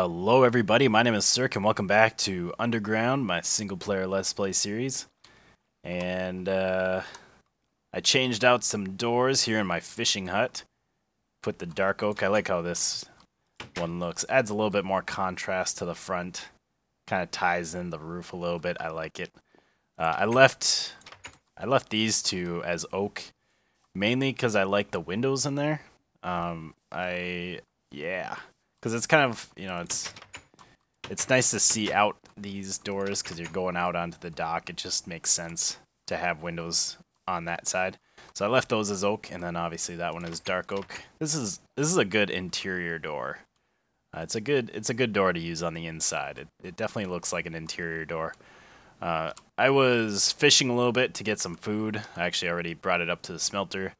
Hello everybody, my name is Sirhc and welcome back to Underground, my single player Let's Play series. And I changed out some doors here in my fishing hut. Put the dark oak, I like how this one looks. Adds a little bit more contrast to the front. Kind of ties in the roof a little bit, I like it. I left these two as oak, mainly because I like the windows in there. Yeah. Because it's kind of, you know, it's nice to see out these doors because you're going out onto the dock. It just makes sense to have windows on that side. So I left those as oak, and then obviously that one is dark oak. This is a good interior door. It's a good door to use on the inside. It definitely looks like an interior door. I was fishing a little bit to get some food. I actually already brought it up to the smelter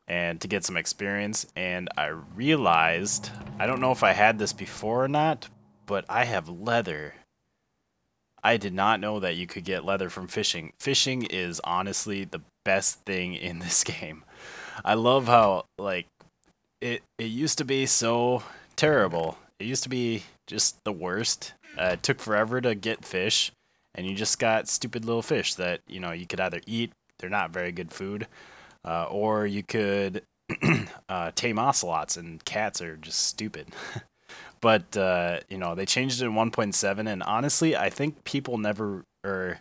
and to get some experience, and I realized, I don't know if I had this before or not, but I have leather. I did not know that you could get leather from fishing. Fishing is honestly the best thing in this game. I love how, like, it used to be so terrible. It used to be just the worst. It took forever to get fish, and you just got stupid little fish that, you know, you could either eat, they're not very good food, or you could tame ocelots, and cats are just stupid. But, you know, they changed it in 1.7, and honestly, I think people never, or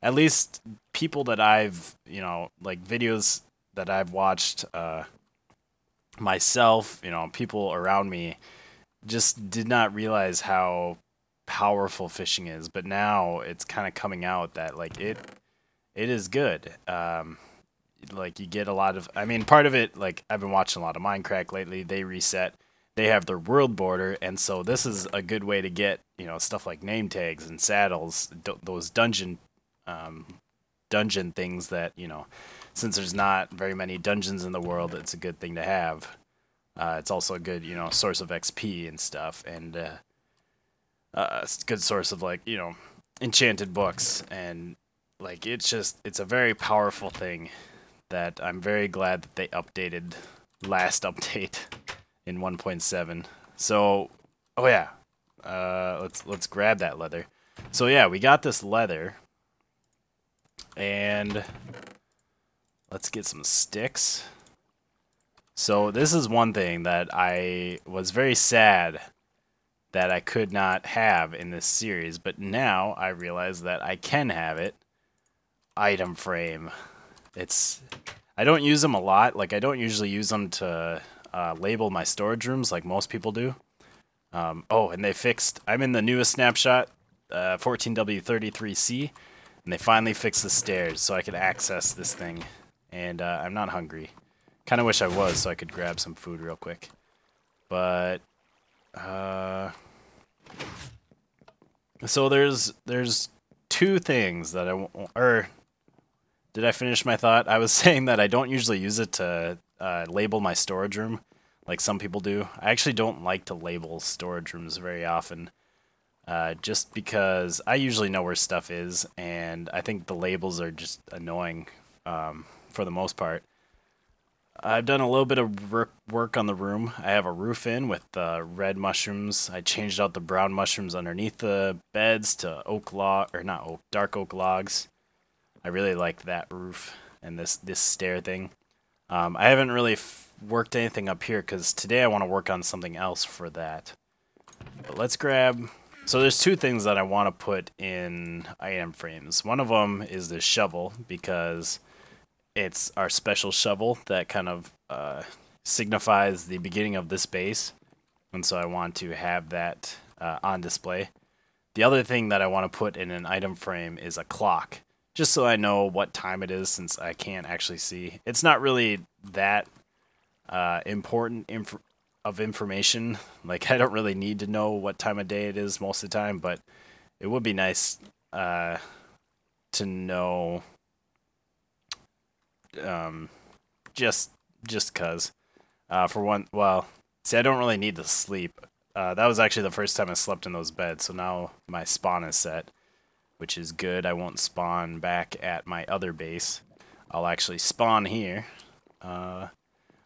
at least people that I've, you know, like videos that I've watched myself, you know, people around me just did not realize how powerful fishing is. But now it's kind of coming out that, like, it is good. Like, you get a lot of, I mean, part of it, like, I've been watching a lot of Minecart lately. They reset, they have their world border, and so this is a good way to get, you know, stuff like name tags and saddles, those dungeon things that, you know, since there's not very many dungeons in the world, it's a good thing to have. It's also a good, you know, source of XP and stuff, and it's a good source of, like, you know, enchanted books, and, like, it's a very powerful thing that I'm very glad that they updated last update in 1.7. So, oh yeah, let's grab that leather. So yeah, we got this leather, and let's get some sticks. So this is one thing that I was very sad that I could not have in this series, but now I realize that I can have it. Item frame. I don't use them a lot. Like, I don't usually use them to label my storage rooms like most people do. Oh, and they fixed, I'm in the newest snapshot, 14W33C, and they finally fixed the stairs so I could access this thing. And I'm not hungry. Kind of wish I was so I could grab some food real quick. But so there's two things that or did I finish my thought? I was saying that I don't usually use it to label my storage room like some people do. I actually don't like to label storage rooms very often, just because I usually know where stuff is, and I think the labels are just annoying for the most part. I've done a little bit of work on the room. I have a roof in with red mushrooms. I changed out the brown mushrooms underneath the beds to dark oak logs. I really like that roof and this stair thing. I haven't really worked anything up here because today I want to work on something else for that. But let's grab... So there's two things that I want to put in item frames. One of them is this shovel, because it's our special shovel that kind of signifies the beginning of this base. And so I want to have that on display. The other thing that I want to put in an item frame is a clock, just so I know what time it is, since I can't actually see. It's not really that important of information. Like, I don't really need to know what time of day it is most of the time, but it would be nice to know, just cause. For one, well, see, I don't really need to sleep. That was actually the first time I slept in those beds, so now my spawn is set, which is good. I won't spawn back at my other base. I'll actually spawn here. But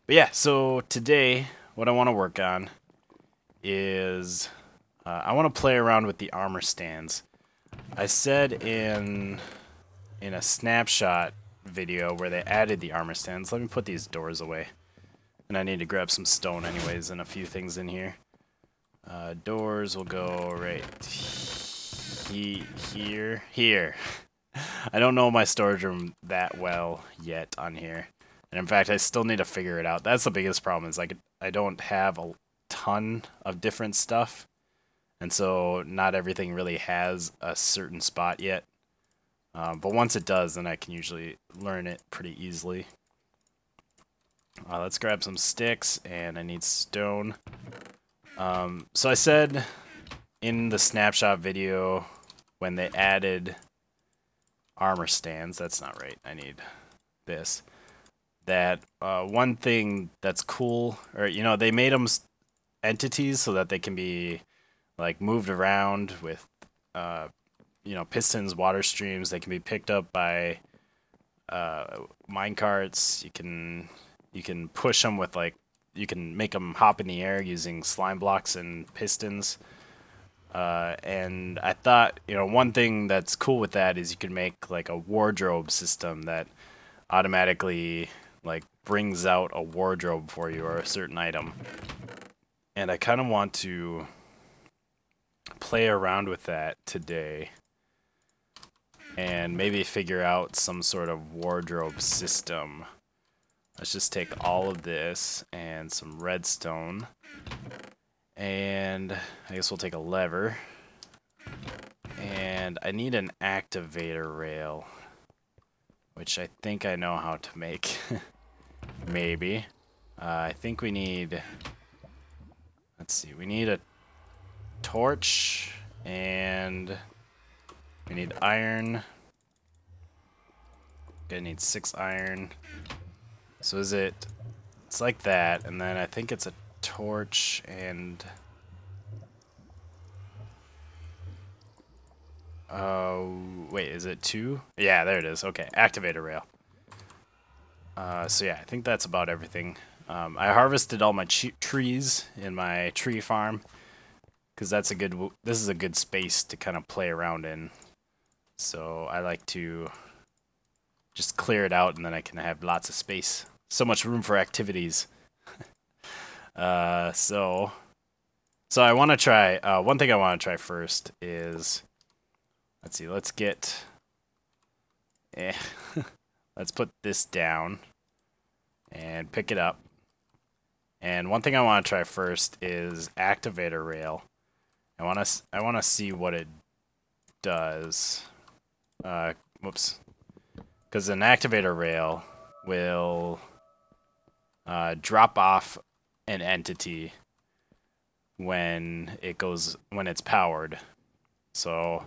yeah, so today what I want to work on is I want to play around with the armor stands. I said in a snapshot video where they added the armor stands. Let me put these doors away. And I need to grab some stone anyways and a few things in here. Doors will go right here. I don't know my storage room that well yet on here. And in fact, I still need to figure it out. That's the biggest problem, is like I don't have a ton of different stuff. And so not everything really has a certain spot yet. But once it does, then I can usually learn it pretty easily. Let's grab some sticks, and I need stone. So I said in the snapshot video when they added armor stands, that's not right, I need this, that one thing that's cool, or you know, they made them entities so that they can be like moved around with you know, pistons, water streams. They can be picked up by minecarts. You can push them with, like, you can make them hop in the air using slime blocks and pistons. And I thought, you know, one thing that's cool with that is you can make like a wardrobe system that automatically like brings out a wardrobe for you or a certain item. And I kind of want to play around with that today and maybe figure out some sort of wardrobe system. Let's just take all of this and some redstone, and I guess we'll take a lever, and I need an activator rail, which I think I know how to make. Maybe. I think we need, let's see, we need a torch, and we need iron. Gonna need 6 iron. So is it, it's like that, and then I think it's a torch and, wait, is it 2? Yeah, there it is. Okay, activator rail. So yeah, I think that's about everything. I harvested all my trees in my tree farm, because that's a good, this is a good space to kind of play around in. So I like to just clear it out, and then I can have lots of space. So much room for activities. So I want to try, one thing I want to try first is, let's see, let's get, let's put this down and pick it up. And one thing I want to try first is activator rail. I want to see what it does. Whoops. Because an activator rail will drop off an entity when it's powered. So,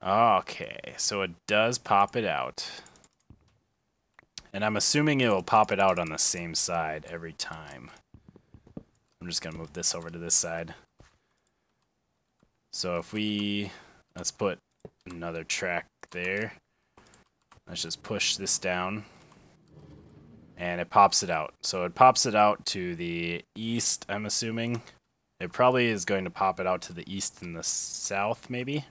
okay, so it does pop it out. And I'm assuming it will pop it out on the same side every time. I'm just gonna move this over to this side. So if let's put another track there. Let's just push this down, and it pops it out. So it pops it out to the east, I'm assuming. It probably is going to pop it out to the east and the south, maybe.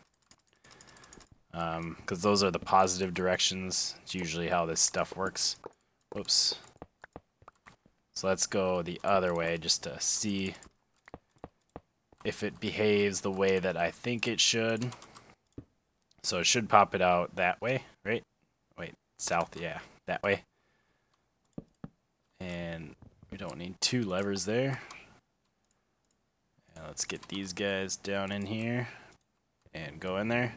Because those are the positive directions. It's usually how this stuff works. Whoops. So let's go the other way just to see if it behaves the way that I think it should. So it should pop it out that way, right? Wait, south, yeah, that way. And we don't need 2 levers there. Now let's get these guys down in here and go in there.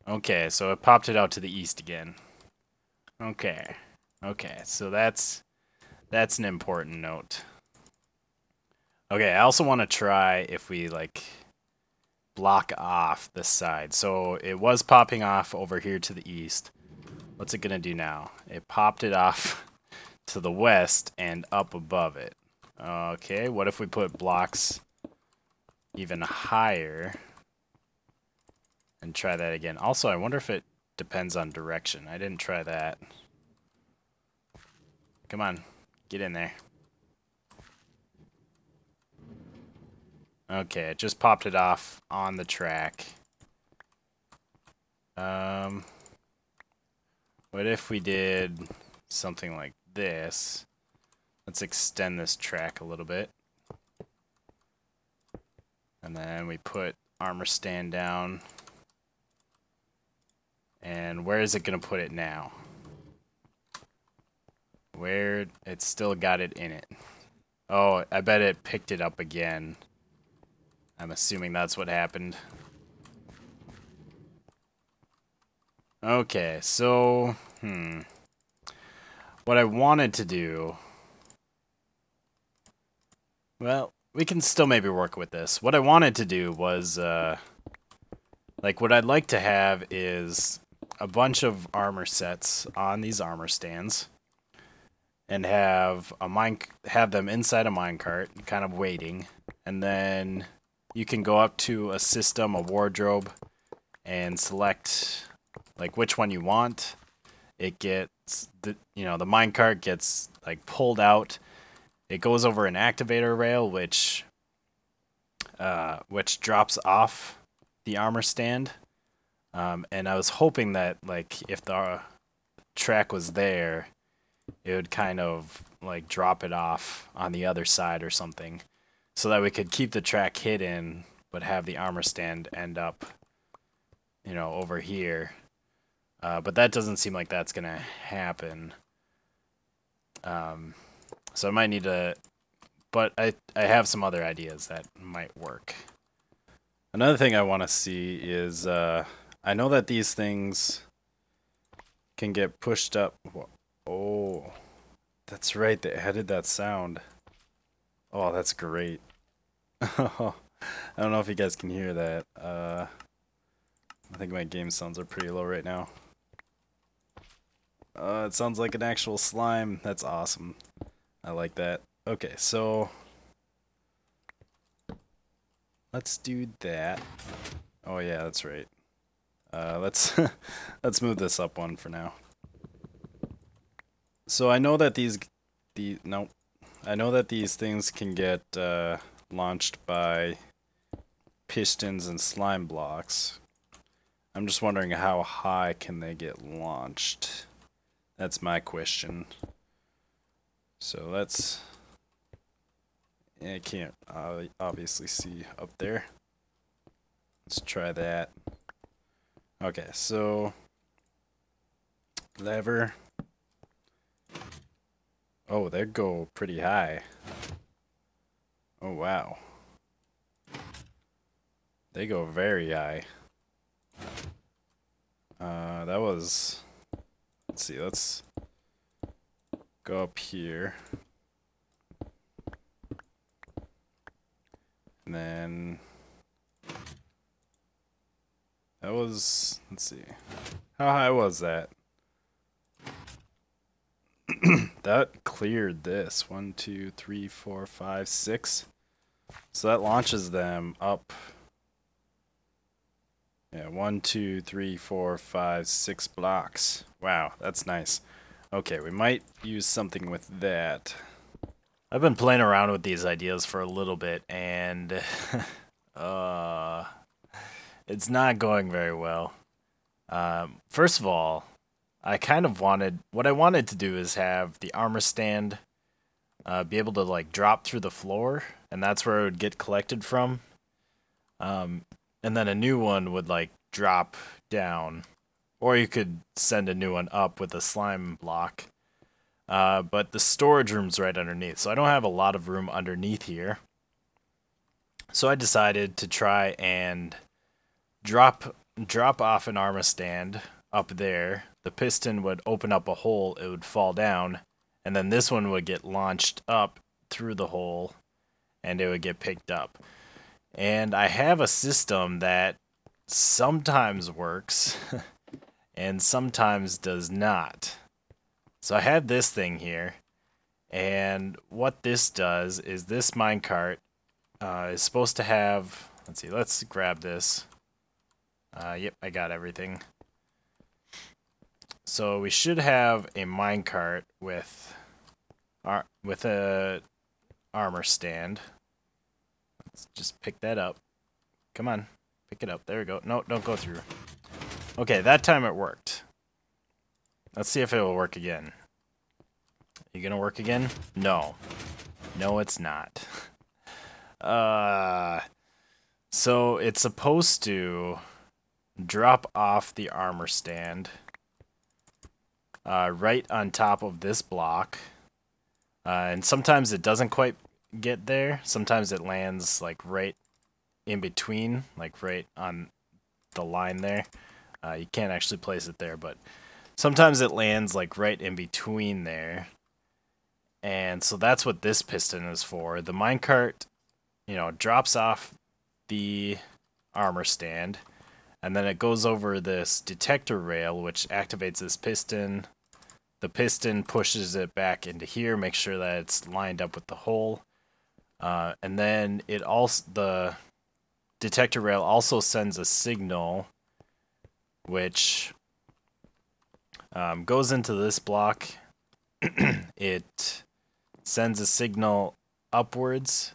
Okay, so it popped it out to the east again. Okay, so that's an important note. Okay, I also want to try if we like block off this side. So it was popping off over here to the east. What's it gonna do now? It popped it off to the west and up above it. Okay, what if we put blocks even higher and try that again? Also, I wonder if it depends on direction. I didn't try that. Come on, get in there. Okay, it just popped it off on the track. What if we did something like this? Let's extend this track a little bit. And then we put Armorstand down. And where is it going to put it now? Where it's still got it in it. Oh, I bet it picked it up again. I'm assuming that's what happened. Okay, so, what I wanted to do... Well, we can still maybe work with this. What I wanted to do was, like, what I'd like to have is a bunch of armor sets on these armor stands. And have them inside a minecart, kind of waiting. And then you can go up to a system, a wardrobe, and select like which one you want. It gets the minecart gets like pulled out. It goes over an activator rail, which drops off the armor stand. And I was hoping that like if the track was there, it would kind of like drop it off on the other side or something, so that we could keep the track hidden, but have the armor stand end up, over here. But that doesn't seem like that's gonna happen. So I might need to, but I have some other ideas that might work. Another thing I want to see is I know that these things can get pushed up. Oh, that's right, they added that sound. Oh, that's great. I don't know if you guys can hear that. I think my game sounds are pretty low right now. It sounds like an actual slime. That's awesome. I like that. Okay, so let's do that. Oh yeah, that's right. Let's move this up one for now. So I know that these things can get launched by pistons and slime blocks. I'm just wondering how high can they get launched? That's my question. So let's... I can't obviously see up there. Let's try that. Okay, so... lever. Oh, they go pretty high. Oh, wow. They go very high. That was... Let's see, let's go up here. And then... that was... let's see. How high was that? That cleared this. 1, 2, 3, 4, 5, 6. So that launches them up. Yeah, 1, 2, 3, 4, 5, 6 blocks. Wow, that's nice. Okay, we might use something with that. I've been playing around with these ideas for a little bit, and it's not going very well. First of all, what I wanted to do is have the armor stand be able to like drop through the floor, and that's where it would get collected from. And then a new one would like drop down, or you could send a new one up with a slime block. But the storage room's right underneath, so I don't have a lot of room underneath here. So I decided to try and drop off an armor stand up there. The piston would open up a hole, it would fall down, and then this one would get launched up through the hole, and it would get picked up. And I have a system that sometimes works and sometimes does not. So I have this thing here, and what this does is this minecart is supposed to have, let's see, let's grab this. Yep, I got everything. So we should have a minecart with a armor stand. Let's just pick that up. Come on. Pick it up. There we go. No, don't go through. Okay, that time it worked. Let's see if it will work again. You gonna work again? No. No, it's not. So it's supposed to drop off the armor stand right on top of this block. And sometimes it doesn't quite get there. Sometimes it lands like right in between, like right on the line there. You can't actually place it there, but sometimes it lands like right in between there. And so that's what this piston is for. The minecart, you know, drops off the armor stand, and then it goes over this detector rail, which activates this piston. The piston pushes it back into here, makes sure that it's lined up with the hole. And then it also, the detector rail also sends a signal, which goes into this block. It sends a signal upwards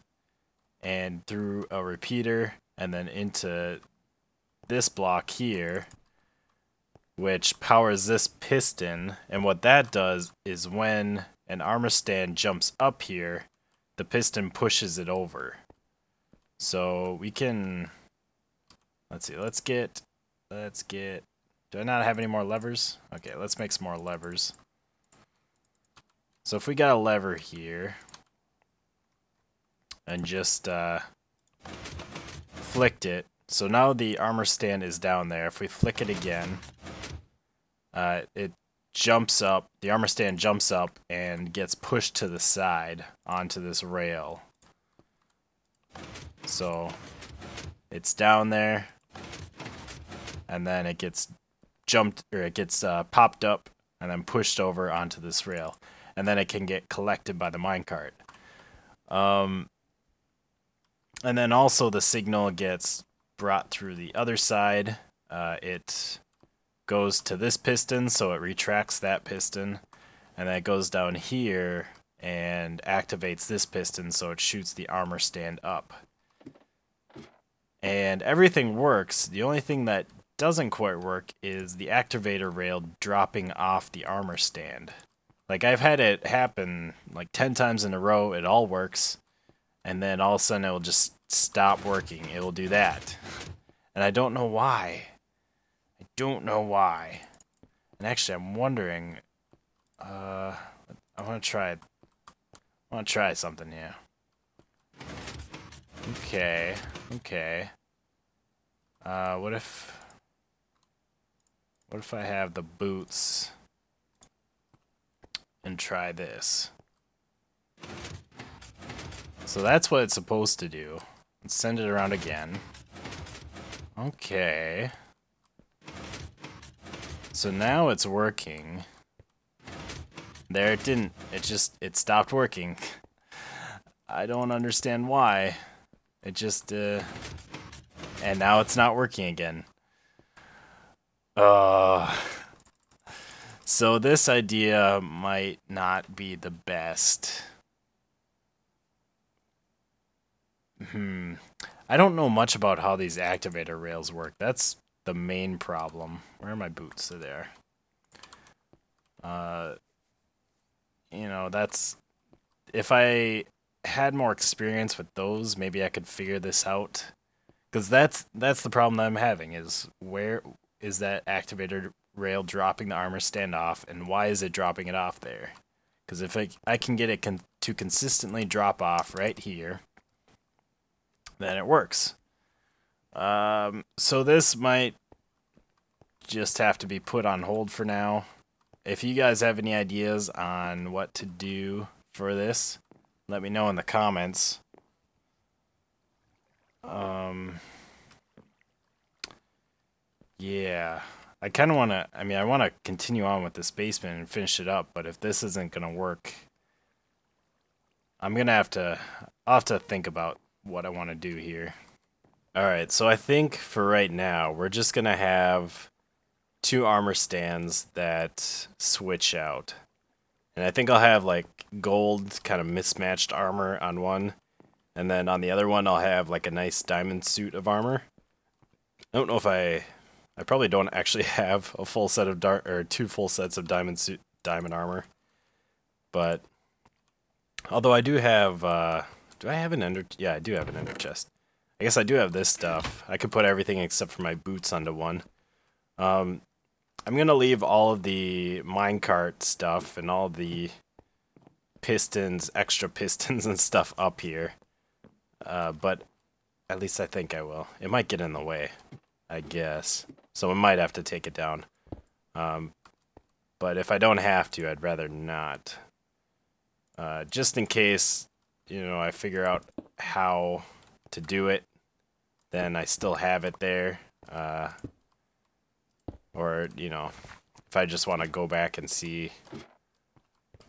and through a repeater and then into this block here, which powers this piston. And what that does is when an armor stand jumps up here, the piston pushes it over. So we can, let's see, let's get, do I not have any more levers? Okay, let's make some more levers. So if we got a lever here and just flicked it, so now the armor stand is down there. If we flick it again, it jumps up, the armor stand jumps up and gets pushed to the side onto this rail. So it's down there, and then it gets jumped, or it gets popped up and then pushed over onto this rail. And then it can get collected by the minecart. And then also the signal gets brought through the other side. It goes to this piston, so it retracts that piston. And then it goes down here and activates this piston, so it shoots the armor stand up. And everything works. The only thing that doesn't quite work is the activator rail dropping off the armor stand. Like, I've had it happen like 10 times in a row, it all works, and then all of a sudden it will just stop working. It will do that. And I don't know why. I don't know why. And actually, I'm wondering, I want to try something here. Okay, okay. What if I have the boots and try this? So that's what it's supposed to do. Let's send it around again. Okay. So now it's working. There, it didn't. It stopped working. I don't understand why. It just, and now it's not working again. So this idea might not be the best. I don't know much about how these activator rails work. That's the main problem. Where are my boots? They're there. You know, that's... If I had more experience with those, maybe I could figure this out. Because that's the problem that I'm having, is where is that activator rail dropping the armor stand off, and why is it dropping it off there? Because if I can get it to consistently drop off right here, then it works. So this might just have to be put on hold for now. If you guys have any ideas on what to do for this, let me know in the comments. Yeah, I kind of want to, I want to continue on with this basement and finish it up, but if this isn't going to work, I'll have to think about what I want to do here. Alright, so I think for right now, we're just going to have 2 armor stands that switch out. And I think I'll have like gold kind of mismatched armor on one, And then on the other one, I'll have like a nice diamond suit of armor. I don't know if I probably don't actually have a full set of two full sets of diamond armor. But although I do have, do I have an ender? Yeah, I do have an ender chest. I guess I do have this stuff. I could put everything except for my boots onto one. I'm gonna leave all of the minecart stuff and all the pistons, extra pistons and stuff up here. But at least I think I will. It might get in the way, I guess. So I might have to take it down. But if I don't have to, I'd rather not. Just in case, you know, I figure out how to do it, then I still have it there. Or, you know, if I just want to go back and see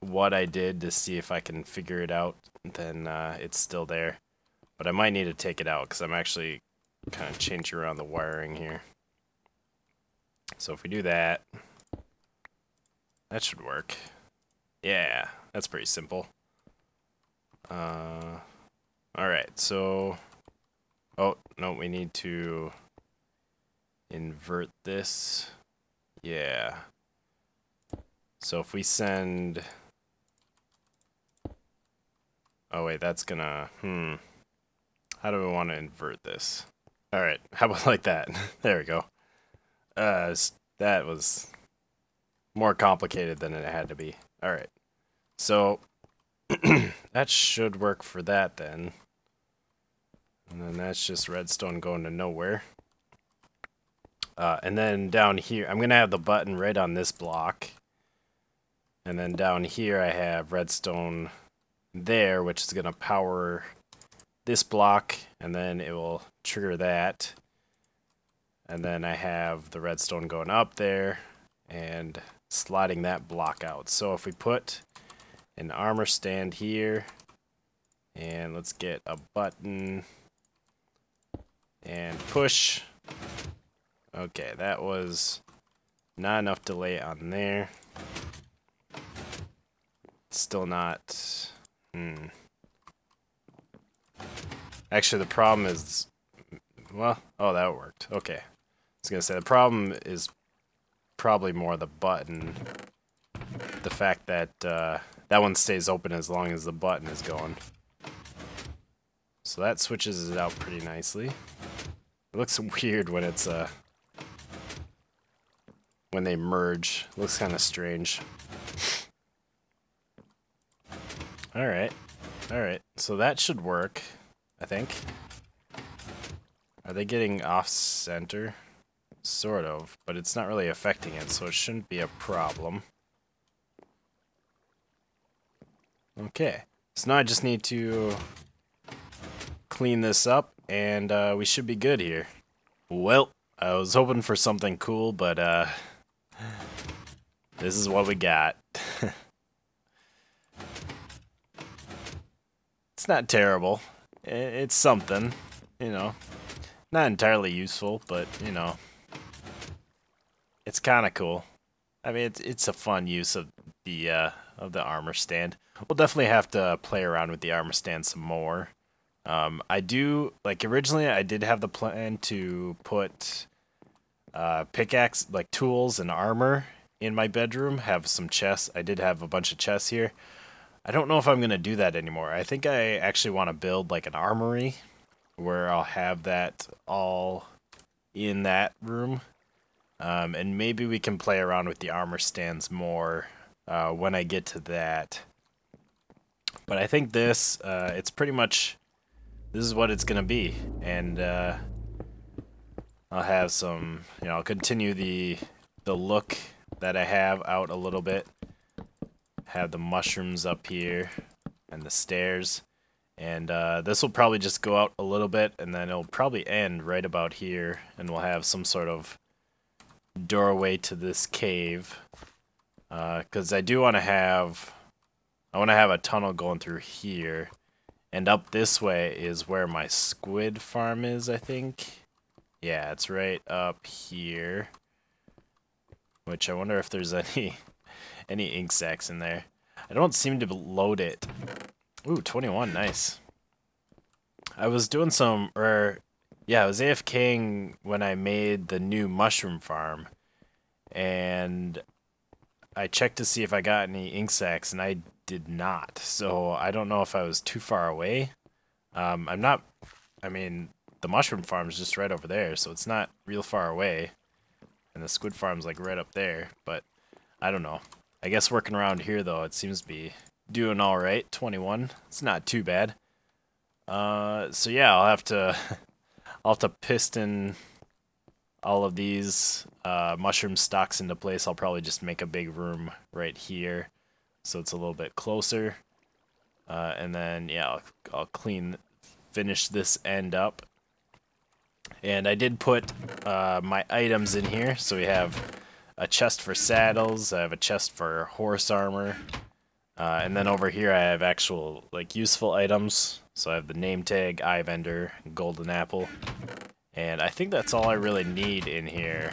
what I did to see if I can figure it out, then it's still there. But I might need to take it out because I'm actually kind of changing around the wiring here. So if we do that, that should work. Yeah, that's pretty simple. Alright, so... Oh, no, we need to invert this. Yeah. So if we send... Oh wait, that's gonna... How do we want to invert this? Alright, how about like that? There we go. That was more complicated than it had to be. Alright. So, that should work for that then. And then that's just redstone going to nowhere. And then down here, I'm going to have the button right on this block. And then down here I have redstone there, which is going to power this block, and then it will trigger that. And then I have the redstone going up there and sliding that block out. So if we put an armor stand here, and let's get a button and push. Okay, that was not enough delay on there. Still not. Actually, the problem is, well, oh, that worked. Okay. I was going to say, the problem is probably more the button. The fact that that one stays open as long as the button is going. So that switches it out pretty nicely. It looks weird when it's, when they merge. It looks kind of strange. Alright. Alright. So that should work, I think. Are they getting off-center? Sort of, but it's not really affecting it, so it shouldn't be a problem. Okay. So now I just need to clean this up, and we should be good here. Well, I was hoping for something cool, but this is what we got. It's not terrible. It's something, you know. Not entirely useful, but, you know, it's kind of cool. I mean, it's a fun use of the armor stand. We'll definitely have to play around with the armor stand some more. I do, like, originally I did have the plan to put pickaxe, like tools and armor in my bedroom, have some chests. I did have a bunch of chests here. I don't know if I'm going to do that anymore. I think I actually want to build like an armory where I'll have that all in that room. And maybe we can play around with the armor stands more when I get to that. But I think this, it's pretty much, this is what it's going to be. And I'll have some, you know, I'll continue the look that I have out a little bit. Have the mushrooms up here and the stairs. And this will probably just go out a little bit, and then it'll probably end right about here, and we'll have some sort of doorway to this cave. Because I do want to have, a tunnel going through here, and up this way is where my squid farm is, I think. Yeah, it's right up here. Which I wonder if there's any ink sacs in there. I don't seem to load it. Ooh, 21, nice. I was doing some, or yeah, I was AFKing when I made the new mushroom farm, and I checked to see if I got any ink sacs, and I did not. So I don't know if I was too far away. I'm not. I mean, the mushroom farm is just right over there, so it's not real far away, and the squid farm's like right up there. But I don't know. I guess working around here though, it seems to be doing all right. 21. It's not too bad. So yeah, I'll have to piston all of these mushroom stocks into place. I'll probably just make a big room right here, so it's a little bit closer. And then yeah, I'll finish this end up. And I did put my items in here, so we have a chest for saddles. I have a chest for horse armor. And then over here I have actual like useful items. So I have the name tag, eye vendor, golden apple. And I think that's all I really need in here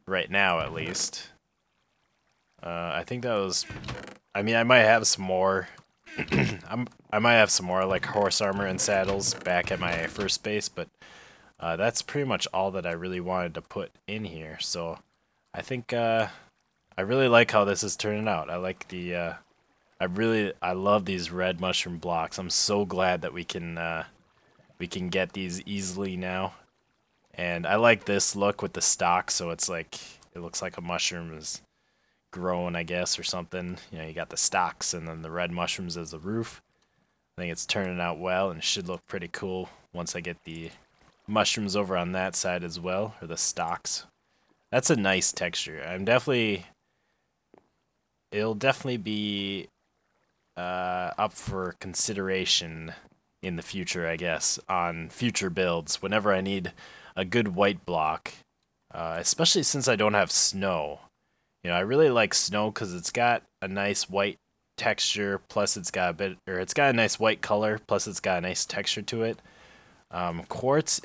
right now, at least. I think that was, I mean, I might have some more. I might have some more like horse armor and saddles back at my first base, but that's pretty much all that I really wanted to put in here. So I think I really like how this is turning out. I like the I love these red mushroom blocks. I'm so glad that we can get these easily now. And I like this look with the stock, so it's like it looks like a mushroom is growing, I guess, or something. You know, you got the stalks and then the red mushrooms as the roof. I think it's turning out well and it should look pretty cool once I get the mushrooms over on that side as well, or the stalks. That's a nice texture. It'll definitely be up for consideration in the future, I guess, on future builds whenever I need a good white block, especially since I don't have snow. You know, I really like snow because it's got a nice white texture, plus it's got a nice white color, plus it's got a nice texture to it. Quartz,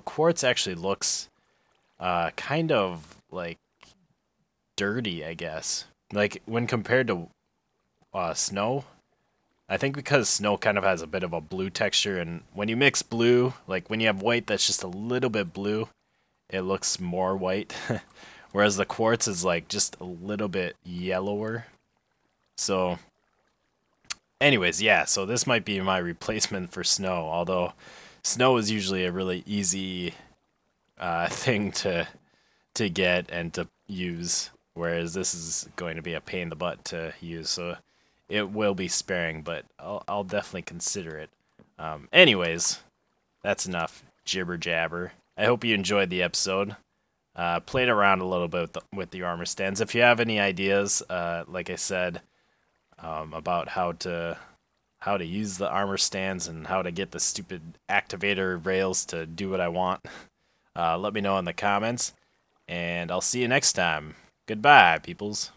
quartz actually looks kind of like dirty, I guess. Like when compared to snow, I think because snow kind of has a bit of a blue texture, and when you mix blue, like when you have white that's just a little bit blue, it looks more white. Whereas the quartz is like just a little bit yellower. So anyways, yeah, so this might be my replacement for snow, although snow is usually a really easy thing to get and to use, whereas this is going to be a pain in the butt to use. So it will be sparing, but I'll definitely consider it. Anyways, that's enough jibber jabber. I hope you enjoyed the episode. Played around a little bit with the Armorstands. If you have any ideas, like I said, about how to use the Armorstands and how to get the stupid activator rails to do what I want, let me know in the comments. And I'll see you next time. Goodbye, peoples.